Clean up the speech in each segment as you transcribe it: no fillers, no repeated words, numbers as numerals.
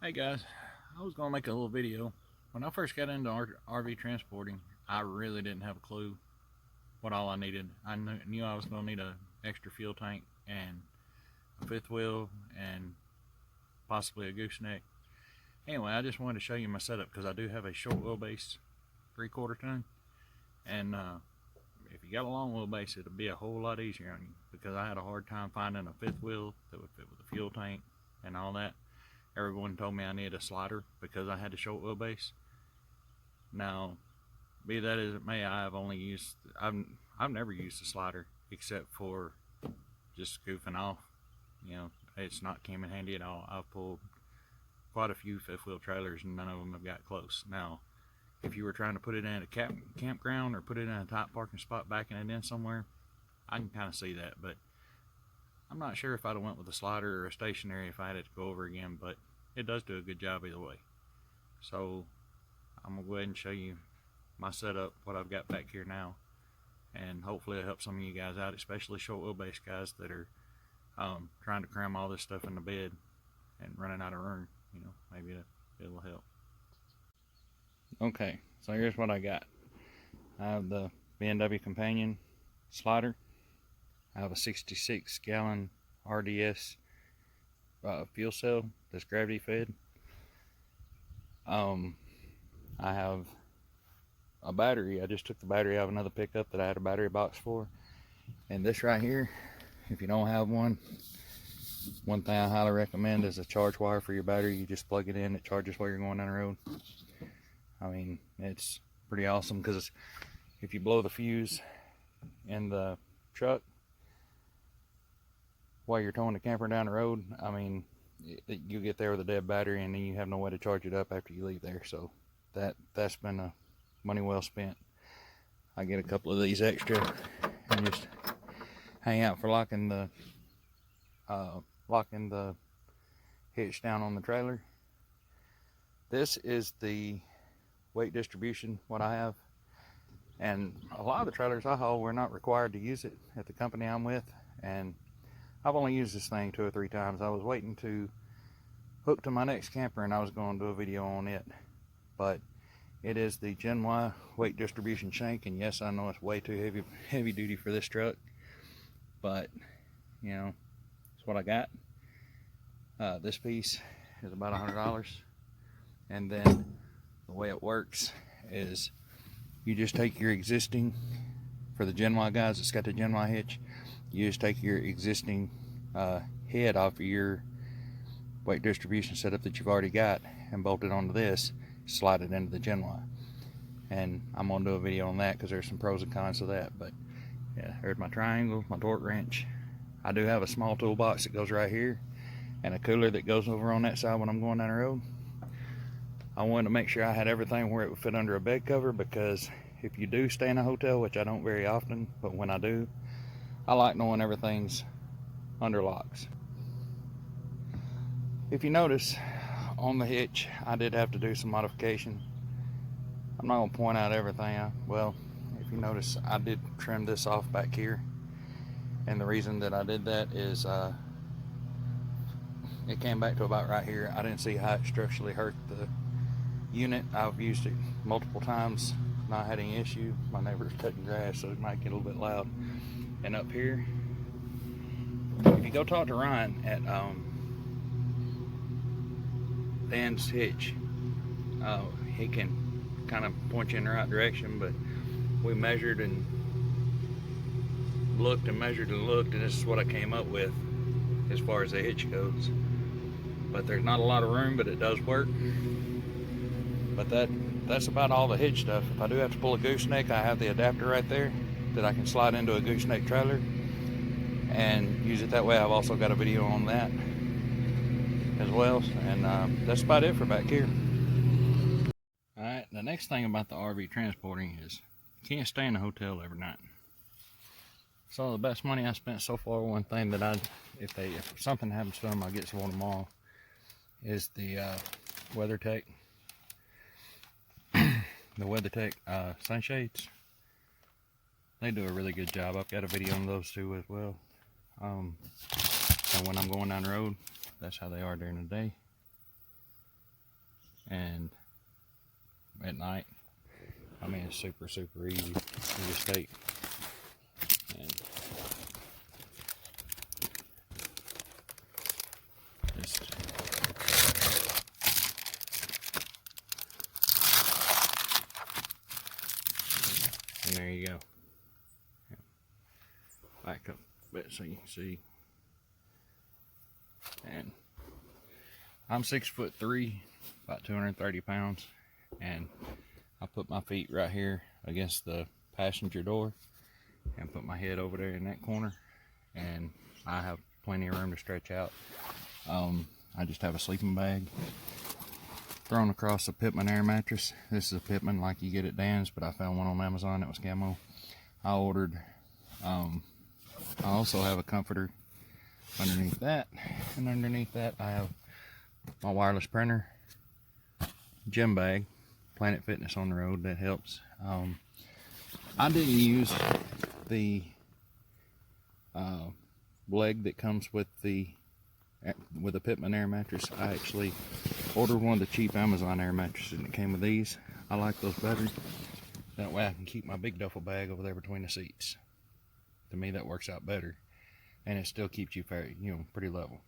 Hey guys, I was going to make a little video. When I first got into RV transporting, I really didn't have a clue what all I needed. I knew I was going to need an extra fuel tank and a fifth wheel and possibly a gooseneck. Anyway, I just wanted to show you my setup because I do have a short wheelbase 3/4 ton, and if you got a long wheelbase, it'll be a whole lot easier on you, because I had a hard time finding a fifth wheel that would fit with a fuel tank and all that. Everyone told me I needed a slider because I had a short wheelbase. Now, be that as it may, I've never used a slider except for just goofing off. You know, it's not came in handy at all. I've pulled quite a few fifth wheel trailers and none of them have got close. Now, if you were trying to put it in a campground or put it in a tight parking spot, backing it in somewhere, I can kind of see that, but I'm not sure if I'd have went with a slider or a stationary if I had it to go over again, but it does do a good job either way. So I'm gonna go ahead and show you my setup, what I've got back here now, and hopefully it'll help some of you guys out, especially short wheelbase guys that are trying to cram all this stuff in the bed and running out of room. You know, maybe it'll help. Okay, so here's what I got. I have the B&W Companion slider. I have a 66 gallon RDS fuel cell that's gravity fed. I have a battery. I just took the battery out of another pickup that I had a battery box for. And this right here, if you don't have one thing I highly recommend is a charge wire for your battery. You just plug it in, it charges while you're going down the road. I mean, it's pretty awesome, because if you blow the fuse in the truck while you're towing the camper down the road, I mean, you get there with a dead battery and then you have no way to charge it up after you leave there. So that's been a money well spent. I get a couple of these extra and just hang out for locking the hitch down on the trailer. This is the weight distribution, what I have, and a lot of the trailers I haul, we're not required to use it at the company I'm with, and I've only used this thing 2 or 3 times. I was waiting to hook to my next camper and I was going to do a video on it, but it is the Gen Y weight distribution shank, and yes, I know it's way too heavy duty for this truck, but you know, it's what I got. This piece is about $100, and then the way it works is you just take your existing, for the Gen Y guys, it's got the Gen Y hitch, you just take your existing head off of your weight distribution setup that you've already got and bolt it onto this, slide it into the Gen Y. And I'm gonna do a video on that because there's some pros and cons to that. But yeah, there's my triangle, my torque wrench. I do have a small toolbox that goes right here and a cooler that goes over on that side when I'm going down the road. I wanted to make sure I had everything where it would fit under a bed cover, because if you do stay in a hotel, which I don't very often, but when I do, I like knowing everything's under locks. If you notice on the hitch, I did have to do some modification. I'm not going to point out everything. Well, if you notice, I did trim this off back here, and the reason that I did that is it came back to about right here. I didn't see how it structurally hurt the unit. I've used it multiple times, not had any issue. My neighbor's cutting grass, so it might get a little bit loud. And up here, if you go talk to Ryan at Dan's Hitch, he can kind of point you in the right direction. But we measured and looked and measured and looked, and this is what I came up with as far as the hitch goes. But there's not a lot of room, but it does work. But that's about all the hitch stuff. If I do have to pull a gooseneck, I have the adapter right there that I can slide into a gooseneck trailer and use it that way. I've also got a video on that as well, and that's about it for back here. Alright, the next thing about the RV transporting is you can't stay in a hotel every night. So the best money I spent so far, one thing that if something happens to them, I get one tomorrow, is the Weathertech Sun Shades. They do a really good job. I've got a video on those too as well. And when I'm going down the road, that's how they are during the day. and at night, I mean, it's super easy. You just take and just and there you go. Back up a bit so you can see. And I'm 6'3", about 230 pounds, and I put my feet right here against the passenger door and put my head over there in that corner, and I have plenty of room to stretch out. I just have a sleeping bag thrown across a Pittman air mattress. This is a Pittman like you get at Dan's, but I found one on Amazon that was camo. I ordered, I also have a comforter underneath that, and underneath that I have my wireless printer, gym bag, Planet Fitness on the road, that helps. I didn't use the leg that comes with the Pittman air mattress. I actually ordered one of the cheap Amazon air mattresses, and it came with these. I like those better. That way I can keep my big duffel bag over there between the seats. To me, that works out better, and it still keeps you fair, pretty level.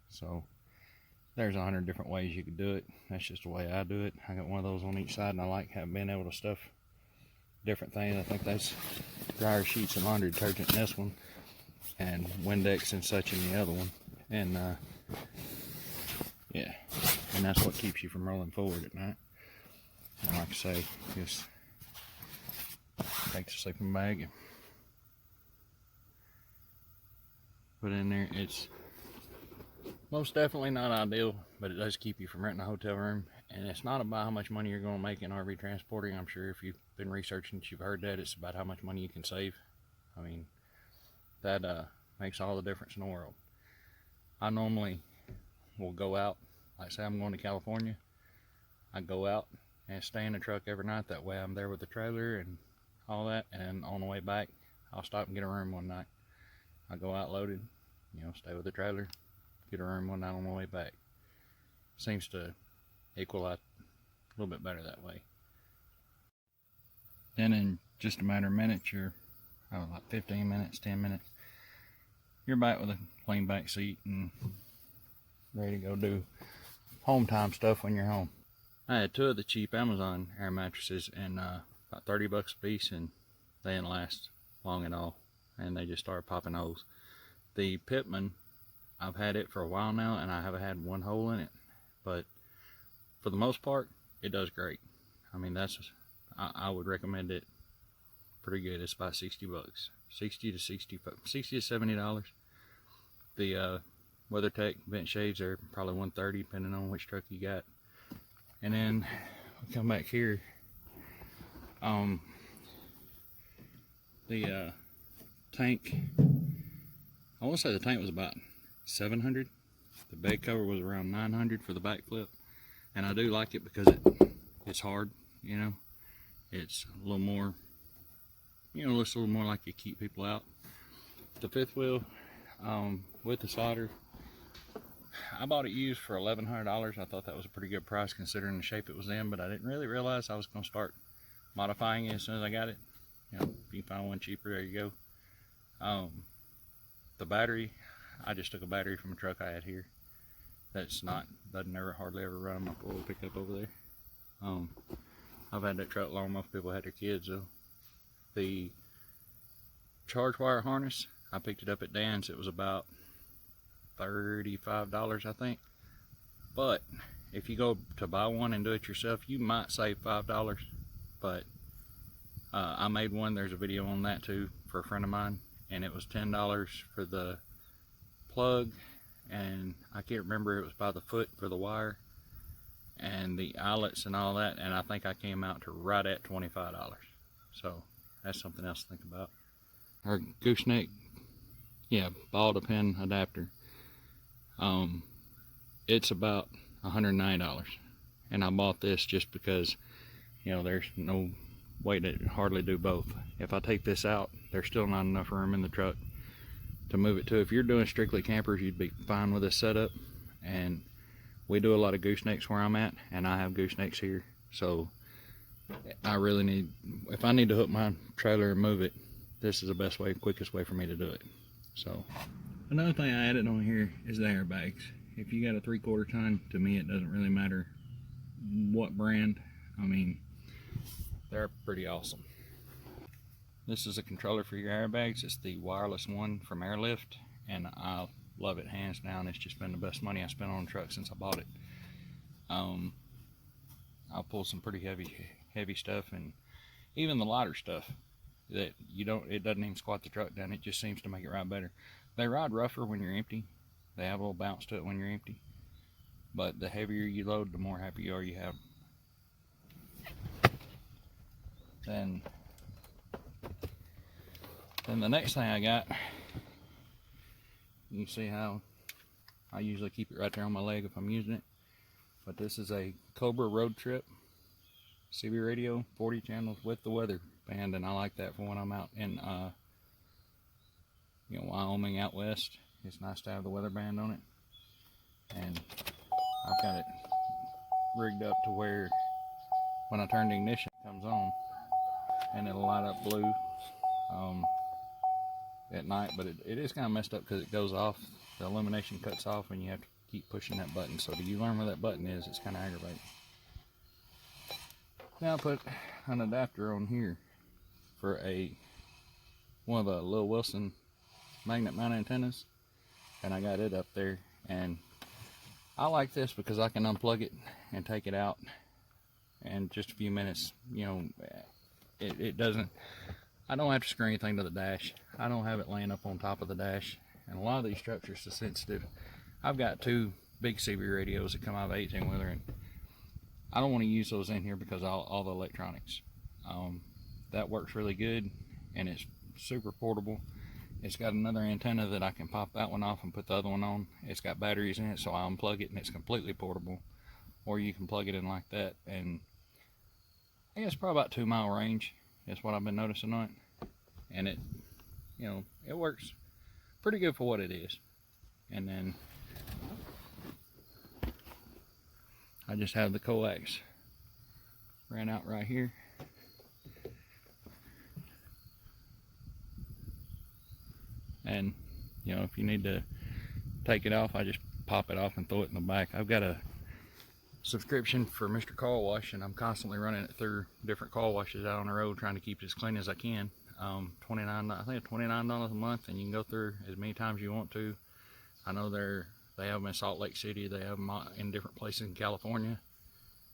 So there's 100 different ways you could do it. That's just the way I do it. I got one of those on each side, and I like being able to stuff different things. I think that's dryer sheets and laundry detergent in this one, and Windex and such in the other one. And yeah, and that's what keeps you from rolling forward at night. And like I say, just take the sleeping bag and put it in there. It's most definitely not ideal, but it does keep you from renting a hotel room. And it's not about how much money you're going to make in RV transporting. I'm sure if you've been researching, you've heard that. It's about how much money you can save. I mean, that makes all the difference in the world. I normally will go out, like say I'm going to California, I go out and stay in the truck every night. That way I'm there with the trailer and all that, and on the way back I'll stop and get a room one night. I go out loaded, stay with the trailer, get a room one night on the way back. Seems to equal out a little bit better that way. Then in just a matter of minutes, you're like 15 minutes, 10 minutes, you're back with a clean back seat and ready to go do home time stuff when you're home. I had two of the cheap Amazon air mattresses, and about 30 bucks a piece, and they didn't last long at all, and they just started popping holes. The Pittman, I've had it for a while now, and I haven't had one hole in it, but for the most part it does great. I mean, I would recommend it. Pretty good. It's about 60 bucks, 60 to $70. The WeatherTech vent shades are probably $130 depending on which truck you got. And then we come back here. The tank, I want to say the tank was about $700. The bed cover was around $900 for the bakflip, and I do like it because it's hard. It's a little more, looks a little more like you keep people out. The fifth wheel, with the solder, I bought it used for $1,100. I thought that was a pretty good price considering the shape it was in, but I didn't really realize I was going to start modifying it as soon as I got it. If you can find one cheaper, there you go. The battery, I just took a battery from a truck I had here. Doesn't hardly ever run on my four-wheel pickup over there. I've had that truck long. Most people had their kids though. The charge wire harness, I picked it up at Dan's. It was about $35, I think. But if you go to buy one and do it yourself, you might save $5. But I made one. There's a video on that too for a friend of mine, and it was $10 for the plug, and I can't remember, it was by the foot for the wire and the eyelets and all that, and I think I came out to right at $25. So that's something else to think about. Our Gooseneck, ball to pin adapter, it's about $109, and I bought this just because there's no way to hardly do both. If I take this out, there's still not enough room in the truck to move it to. If you're doing strictly campers, you'd be fine with this setup, and We do a lot of goosenecks where I'm at, and I have goosenecks here, so I really need, if I need to hook my trailer and move it, this is the best way, quickest way for me to do it. So another thing I added on here is the airbags. If you got a 3/4 ton, to me it doesn't really matter what brand. I mean, they're pretty awesome. This is a controller for your airbags. It's the wireless one from Airlift, and I love it hands down. It's just been the best money I spent on a truck since I bought it. I'll pull some pretty heavy stuff, and even the lighter stuff that it doesn't even squat the truck down. It just seems to make it ride better. They ride rougher when you're empty. They have a little bounce to it when you're empty, but the heavier you load, the more happy you are you have. Then the next thing I got, you can see how I usually keep it right there on my leg if I'm using it, but this is a Cobra road trip CB radio, 40 channels with the weather band, and I like that for when I'm out in Wyoming out west. It's nice to have the weather band on it, and I've got it rigged up to where when I turn the ignition it comes on and it'll light up blue at night, but it is kind of messed up because it goes off, the illumination cuts off, and you have to keep pushing that button. So do you learn where that button is? It's kind of aggravating. Now I put an adapter on here for one of the Lil Wilson magnet mount antennas, and I got it up there, and I like this because I can unplug it and take it out in just a few minutes. It doesn't, I don't have to screw anything to the dash. I don't have it laying up on top of the dash, and a lot of these trucks are so sensitive. I've got two big CB radios that come out of 18-wheeler, and I don't want to use those in here because all the electronics. That works really good, and it's super portable. It's got another antenna that I can pop that one off and put the other one on. It's got batteries in it, so I unplug it and it's completely portable. Or you can plug it in like that, and I guess probably about 2-mile range is what I've been noticing on it. And it works pretty good for what it is. And then I just have the coax ran out right here. And if you need to take it off, I just pop it off and throw it in the back. I've got a subscription for Mr. Car Wash, and I'm constantly running it through different car washes out on the road, trying to keep it as clean as I can. I think $29 a month, and you can go through as many times as you want to. I know they have them in Salt Lake City. They have them in different places in California.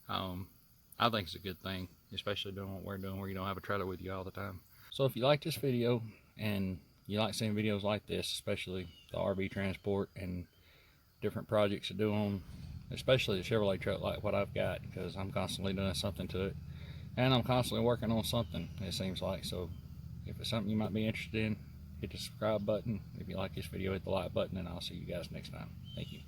I think it's a good thing, especially doing what we're doing, where you don't have a trailer with you all the time. So if you like this video and you like seeing videos like this, especially the RV transport and different projects to do on, especially the Chevrolet truck like what I've got, because I'm constantly doing something to it, and I'm constantly working on something, it seems like. So if it's something you might be interested in, hit the subscribe button. If you like this video, hit the like button, and I'll see you guys next time. Thank you.